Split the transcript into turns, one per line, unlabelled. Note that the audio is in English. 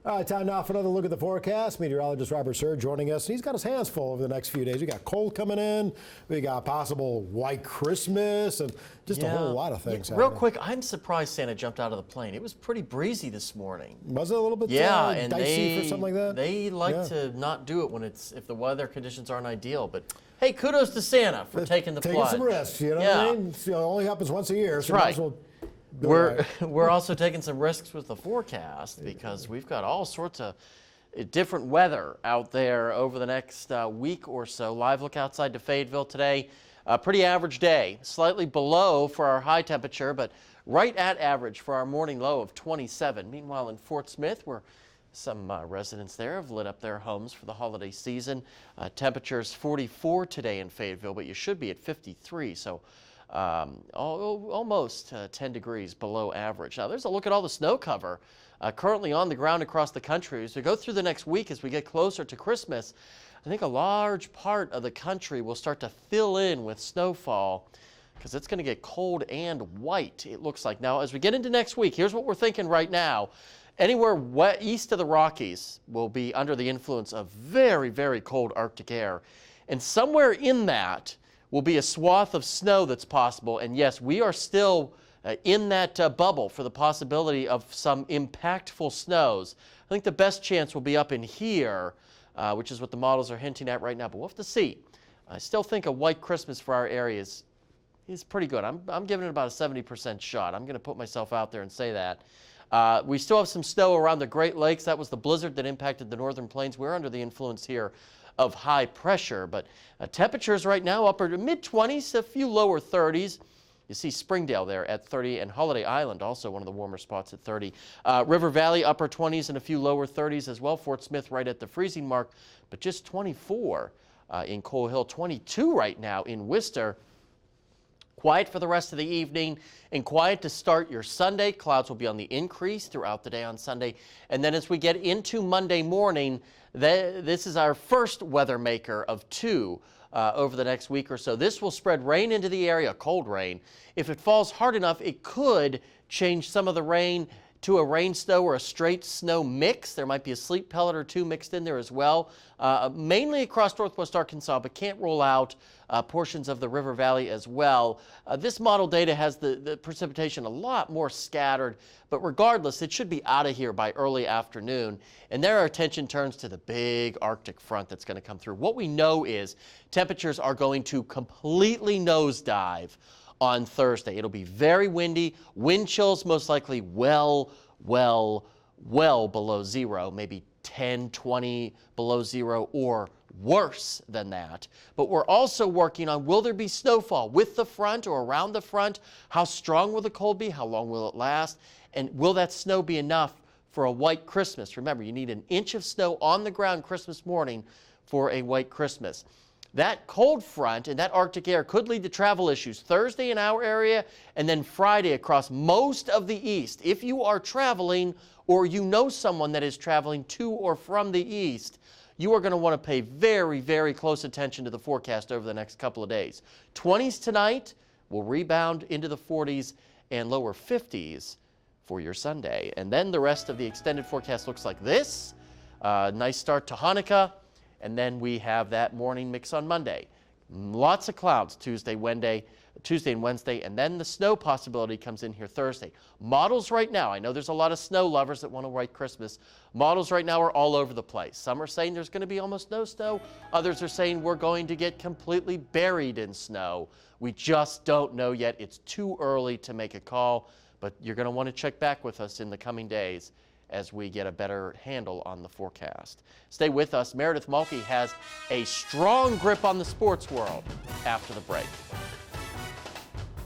All right, time now for another look at the forecast. Meteorologist Robert Suhr joining us. He's got his hands full over the next few days. We got cold coming in. We got possible white Christmas and just a whole lot of things.
Real quick, I'm surprised Santa jumped out of the plane. It was pretty breezy this morning.
Was it a little bit
and
dicey for something like that?
They like to not do it when if the weather conditions aren't ideal. But hey, kudos to Santa for taking the plunge.
Taking some risks, you know what I mean? It only happens once a year.
That's
so
right.
We're
also taking some risks with the forecast because we've got all sorts of different weather out there over the next week or so. Live look outside to Fayetteville today. A pretty average day, slightly below for our high temperature, but right at average for our morning low of 27. Meanwhile, in Fort Smith, where some residents there have lit up their homes for the holiday season. Temperatures 44 today in Fayetteville, but you should be at 53. So almost 10 degrees below average. Now, there's a look at all the snow cover currently on the ground across the country. As we go through the next week, as we get closer to Christmas, I think a large part of the country will start to fill in with snowfall because it's going to get cold and white, it looks like. Now, as we get into next week, here's what we're thinking right now. Anywhere east of the Rockies will be under the influence of very, very cold Arctic air. And somewhere in that will be a swath of snow that's possible. And yes, we are still in that bubble for the possibility of some impactful snows. I think the best chance will be up in here, which is what the models are hinting at right now. But we'll have to see. I still think a white Christmas for our area is pretty good. I'm giving it about a 70% shot. I'm going to put myself out there and say that. We still have some snow around the Great Lakes. That was the blizzard that impacted the northern plains. We're under the influence here of high pressure, but temperatures right now upper to mid-20s, a few lower 30s. You see Springdale there at 30, and Holiday Island also one of the warmer spots at 30. River Valley upper 20s and a few lower 30s as well. Fort Smith right at the freezing mark, but just 24 in Coal Hill, 22 right now in Worcester. Quiet for the rest of the evening and quiet to start your Sunday. Clouds will be on the increase throughout the day on Sunday. And then as we get into Monday morning, this is our first weather maker of two over the next week or so. This will spread rain into the area, cold rain. If it falls hard enough, it could change some of the rain to a rain snow or a straight snow mix. There might be a sleet pellet or two mixed in there as well, mainly across northwest Arkansas, but can't rule out portions of the River Valley as well. This model data has the precipitation a lot more scattered, but regardless, it should be out of here by early afternoon. And there our attention turns to the big Arctic front that's going to come through. What we know is temperatures are going to completely nosedive on Thursday. It'll be very windy, wind chills most likely well below zero, maybe 10, 20 below zero or worse than that. But we're also working on, will there be snowfall with the front or around the front? How strong will the cold be? How long will it last? And will that snow be enough for a white Christmas? Remember, you need an inch of snow on the ground Christmas morning for a white Christmas. That cold front and that Arctic air could lead to travel issues Thursday in our area and then Friday across most of the east. If you are traveling or you know someone that is traveling to or from the east, you are going to want to pay very, very close attention to the forecast over the next couple of days. 20s tonight will rebound into the 40s and lower 50s for your Sunday. And then the rest of the extended forecast looks like this. Nice start to Hanukkah. And then we have that morning mix on Monday. Lots of clouds Tuesday and Wednesday, and then the snow possibility comes in here Thursday. Models right now, I know there's a lot of snow lovers that want to white Christmas. Models right now are all over the place. Some are saying there's going to be almost no snow. Others are saying we're going to get completely buried in snow. We just don't know yet. It's too early to make a call, but you're going to want to check back with us in the coming days as we get a better handle on the forecast. Stay with us. Meredith Mulkey has a strong grip on the sports world after the break.